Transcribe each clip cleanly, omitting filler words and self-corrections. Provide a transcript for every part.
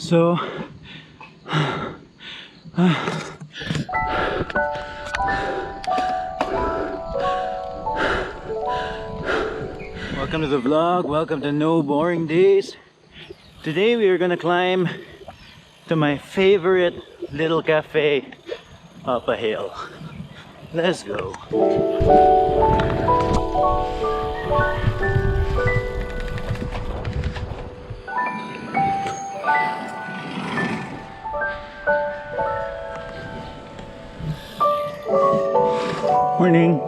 So welcome to the vlog, welcome to No Boring Days. Today we are gonna climb to my favorite little cafe up a hill. Let's go. Morning.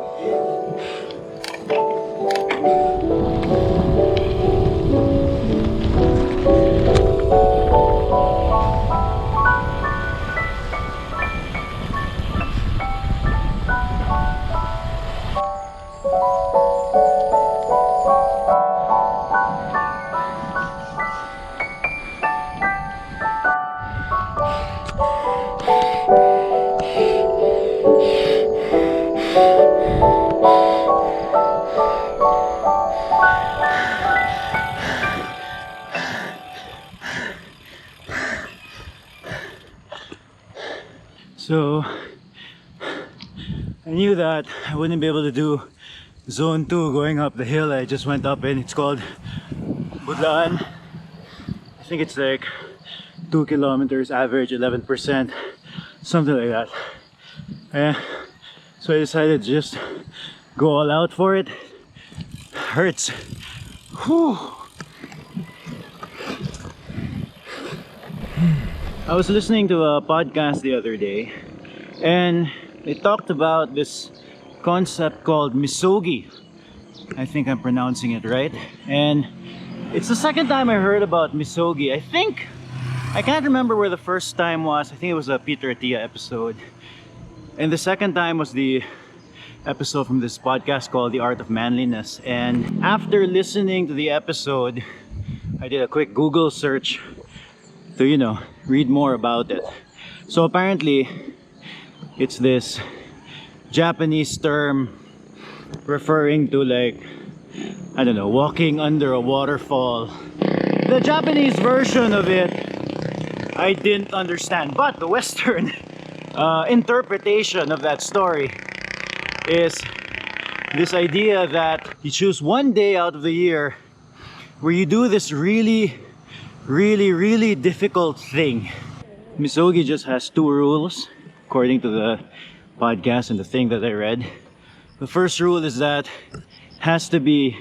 So I knew that I wouldn't be able to do zone 2 going up the hill I just went up in. It's called Budlaan. I think it's like 2 kilometers average, 11%, something like that. So I decided to just go all out for it. Hurts. Whew. I was listening to a podcast the other day and they talked about this concept called Misogi. I think I'm pronouncing it right. And it's the second time I heard about Misogi. I can't remember where the first time was. I think it was a Peter Attia episode. And the second time was the episode from this podcast called The Art of Manliness. And after listening to the episode, I did a quick Google search to, you know, read more about it. So apparently it's this Japanese term referring to, like, I don't know, walking under a waterfall. The Japanese version of it I didn't understand, but the Western interpretation of that story is this idea that you choose one day out of the year where you do this really difficult thing. Misogi just has 2 rules according to the podcast and the thing that I read. The first rule is that it has to be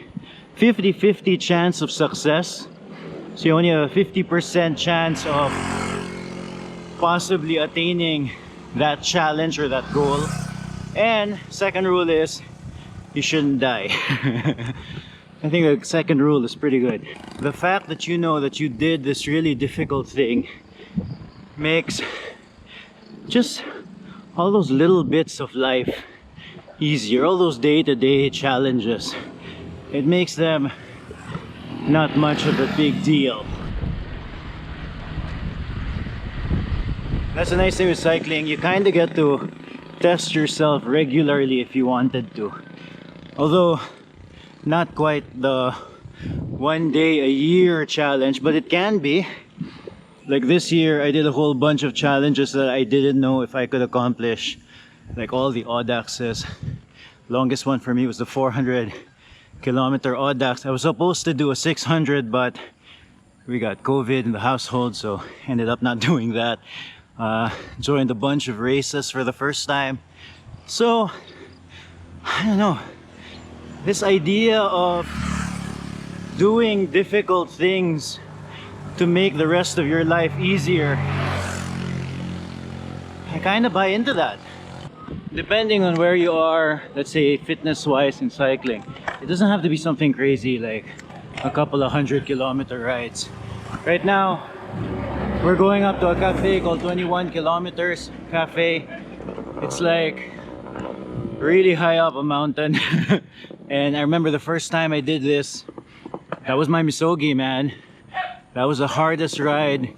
50-50 chance of success. So you only have a 50% chance of possibly attaining that challenge or that goal. And second rule is you shouldn't die. I think the second rule is pretty good. The fact that you know that you did this really difficult thing makes just all those little bits of life easier, all those day-to-day challenges. It makes them not much of a big deal. That's a nice thing with cycling. You kind of get to test yourself regularly if you wanted to. Although not quite the one day a year challenge, but it can be. Like this year I did a whole bunch of challenges that I didn't know if I could accomplish, like all the odd axes. Longest one for me was the 400-kilometer odd axe. I was supposed to do a 600, but we got COVID in the household, so ended up not doing that. Joined a bunch of races for the first time. So I don't know, this idea of doing difficult things to make the rest of your life easier, I kind of buy into that. Depending on where you are, let's say fitness wise in cycling, it doesn't have to be something crazy like a couple of 100-kilometer rides. Right now we're going up to a cafe called 21 Kilometers Cafe. It's like really high up a mountain. And I remember the first time I did this, that was my Misogi, man. That was the hardest ride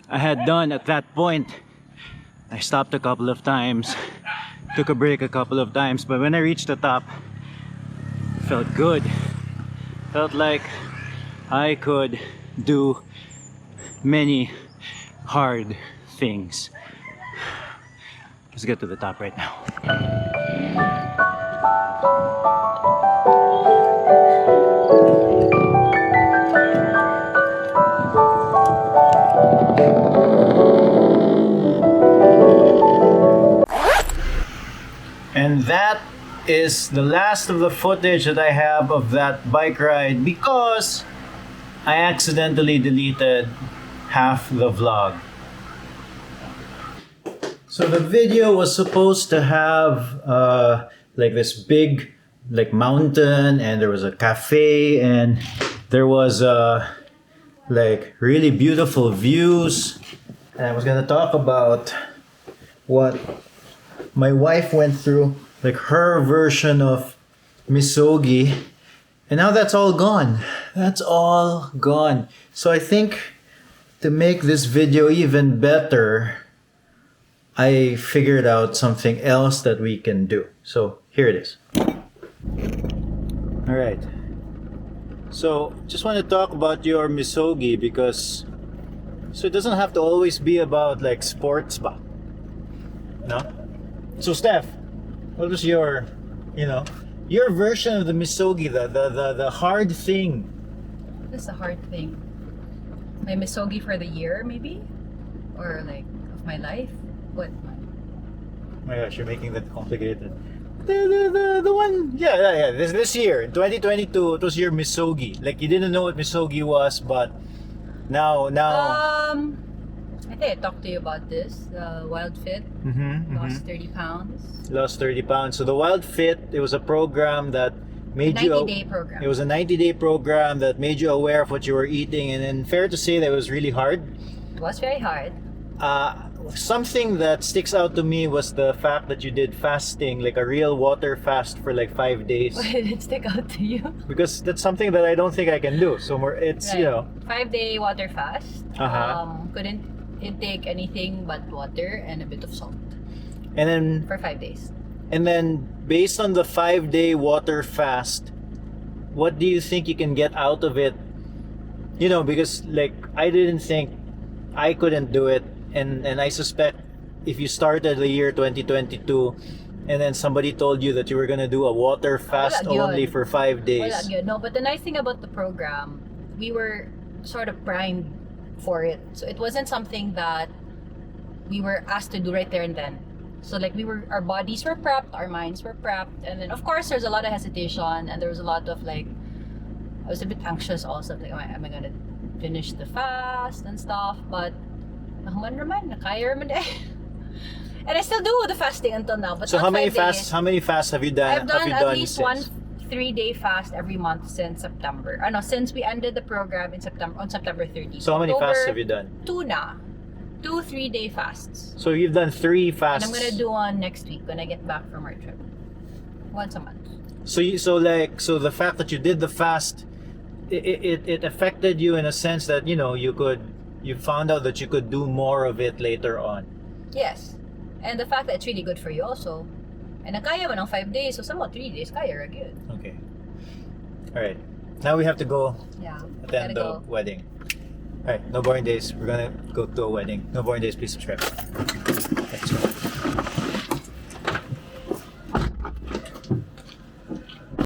I had done at that point. I stopped a couple of times, took a break a couple of times, but when I reached the top, it felt good. Felt like I could do many hard things. Let's get to the top right now. And that is the last of the footage that I have of that bike ride because I accidentally deleted half the vlog. So the video was supposed to have like this big like mountain, and there was a cafe, and there was like really beautiful views. And I was gonna talk about what my wife went through, like her version of Misogi, and now that's all gone. That's all gone. So I think to make this video even better, I figured out something else that we can do. So here it is. All right. So just want to talk about your Misogi because so it doesn't have to always be about like sports ba? No? So Steph, what was your, your version of the Misogi, the hard thing? What's the hard thing? My Misogi for the year, maybe? Or like, of my life? What? Oh my gosh, you're making that complicated. The one, yeah. This year, in 2022, it was your Misogi. Like, you didn't know what Misogi was, but now. I think I talked to you about this. The Wild Fit. Lost 30 pounds. Lost 30 pounds. So the Wild Fit, it was a program that made you... 90-day program. It was a 90-day program that made you aware of what you were eating. And then fair to say that it was really hard. It was very hard. Something that sticks out to me was the fact that you did fasting, like a real water fast for like 5 days. Why did it stick out to you? Because that's something that I don't think I can do. So more, it's, right. 5-day water fast. Uh-huh. Couldn't intake anything but water and a bit of salt. And then for 5 days. And then based on the 5-day water fast, what do you think you can get out of it? Because like I didn't think I couldn't do it, and I suspect if you started the year 2022 and then somebody told you that you were gonna do a water fast only for 5 days. No, but the nice thing about the program, we were sort of primed for it. So it wasn't something that we were asked to do right there and then. So like our bodies were prepped, our minds were prepped, and then of course there's a lot of hesitation, and there was a lot of like, I was a bit anxious also, like am I gonna finish the fast and stuff, but nakaya raman eh. And I still do the fasting until now, but so not how many 5 days. How many fasts have you done? I've done at least since? one 3-day fast every month since September. Since we ended the program in September, on September 30. So how many fasts have you done? 2 na. 2 3-day fasts. So you've done 3 fasts. And I'm gonna do one next week when I get back from our trip. Once a month. So the fact that you did the fast, it affected you in a sense that you found out that you could do more of it later on. Yes. And the fact that it's really good for you also. And nakaya mo ng 5 days, so somewhat 3 days kaya good. Okay. Alright. Now we have to go attend the wedding. Alright, no boring days. We're gonna go to a wedding. No boring days, please subscribe. Let's go.